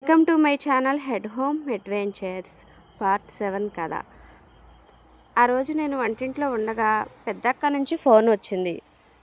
Welcome to my channel head home adventures part 7 కథ. ఆ రోజు నేను వంటింట్లో ఉండగా పెద్దక్క నుంచి ఫోన్ వచ్చింది.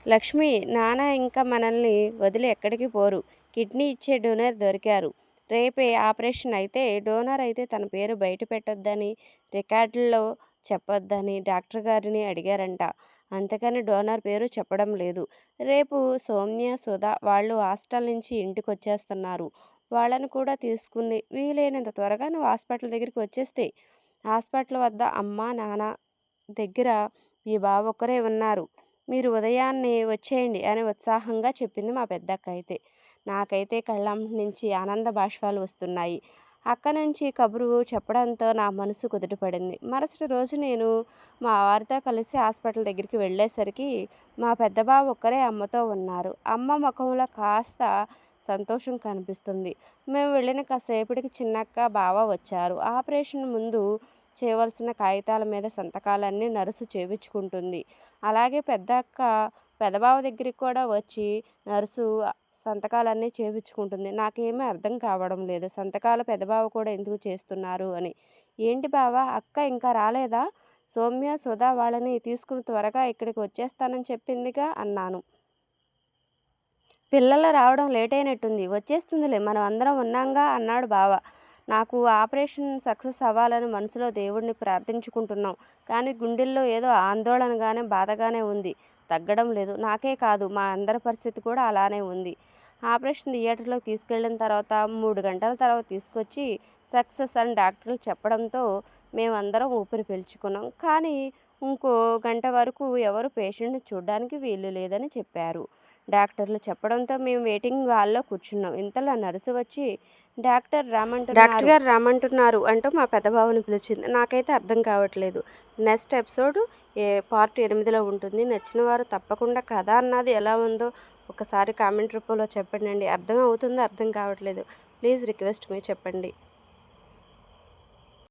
లక్ష్మి, నాన్న ఇంకా మనల్ని వదిలి ఎక్కడికి పోరు. కిడ్నీ ఇచ్చే డోనర్ దొరికారు. రేపే ఆపరేషన్ అయితే డోనర్ అయితే తన పేరు బయట పెట్టొద్దని, రికార్డుల్లో చెప్పొద్దని డాక్టర్ గారిని అడిగారంట. అంతకని డోనర్ పేరు చెప్పడం లేదు. రేపు సౌమ్య, సుధా వాళ్ళు హాస్టల్ నుంచి ఇంటికి వచ్చేస్తున్నారు. వాళ్ళని కూడా తీసుకుని వీలైనంత త్వరగా నువ్వు హాస్పిటల్ దగ్గరికి వచ్చేస్తే, హాస్పిటల్ వద్ద అమ్మ నాన్న దగ్గర మీ బావ ఒక్కరే ఉన్నారు. మీరు ఉదయాన్నే వచ్చేయండి అని ఉత్సాహంగా చెప్పింది మా పెద్దక్క. అయితే నాకైతే కళ్ళం నుంచి ఆనంద బాష్పాలు వస్తున్నాయి. అక్క నుంచి కబురు చెప్పడంతో నా మనసు కుదుటపడింది. మరుసటి రోజు నేను మా వారితో కలిసి హాస్పిటల్ దగ్గరికి వెళ్ళేసరికి మా పెద్ద బావ ఒక్కరే అమ్మతో ఉన్నారు. అమ్మ ముఖంలో కాస్త సంతోషం కనిపిస్తుంది. మేము వెళ్ళిన కాసేపటికి చిన్నక్క, బావ వచ్చారు. ఆపరేషన్ ముందు చేయవలసిన కాగితాల మీద సంతకాలన్నీ నర్సు చేయించుకుంటుంది. అలాగే పెద్దక్క పెదబావ దగ్గరికి కూడా వచ్చి నర్సు సంతకాలన్నీ చేయించుకుంటుంది. నాకేమీ అర్థం కావడం లేదు. సంతకాలు పెదబావ కూడా ఎందుకు చేస్తున్నారు అని. ఏంటి బావ, అక్క ఇంకా రాలేదా? సౌమ్య, సుధా వాళ్ళని తీసుకుని త్వరగా ఇక్కడికి వచ్చేస్తానని చెప్పిందిగా అన్నాను. పిల్లలు రావడం లేట్ అయినట్టుంది. వచ్చేస్తుందిలే, మనం అందరం ఉన్నాంగా అన్నాడు బావ. నాకు ఆపరేషన్ సక్సెస్ అవ్వాలని మనసులో దేవుడిని ప్రార్థించుకుంటున్నాం. కానీ గుండెల్లో ఏదో ఆందోళనగానే బాధగానే ఉంది. తగ్గడం లేదు. నాకే కాదు, మా అందరి పరిస్థితి కూడా అలానే ఉంది. ఆపరేషన్ థియేటర్లోకి తీసుకెళ్ళిన తర్వాత 3 గంటల తర్వాత తీసుకొచ్చి సక్సెస్ అని డాక్టర్లు చెప్పడంతో మేమందరం ఊపిరి పీల్చుకున్నాం. కానీ ఇంకో గంట వరకు ఎవరు పేషెంట్ని చూడడానికి వీలు లేదని చెప్పారు డాక్టర్లు. చెప్పడంతో మేము వెయిటింగ్ హాల్లో కూర్చున్నాం. ఇంతలో నర్సు వచ్చి డాక్టర్ గారు రామంటున్నారు అంటూ మా పెద్దబాబుని పిలిచింది. నాకైతే అర్థం కావట్లేదు. నెక్స్ట్ ఎపిసోడ్ పార్ట్ 8లో ఉంటుంది. నచ్చిన వారు తప్పకుండా కథ అన్నది ఎలా ఉందో ఒకసారి కామెంట్ రూపంలో చెప్పండి. అర్థం అవుతుందో అర్థం కావట్లేదు. ప్లీజ్ రిక్వెస్ట్ మీ చెప్పండి.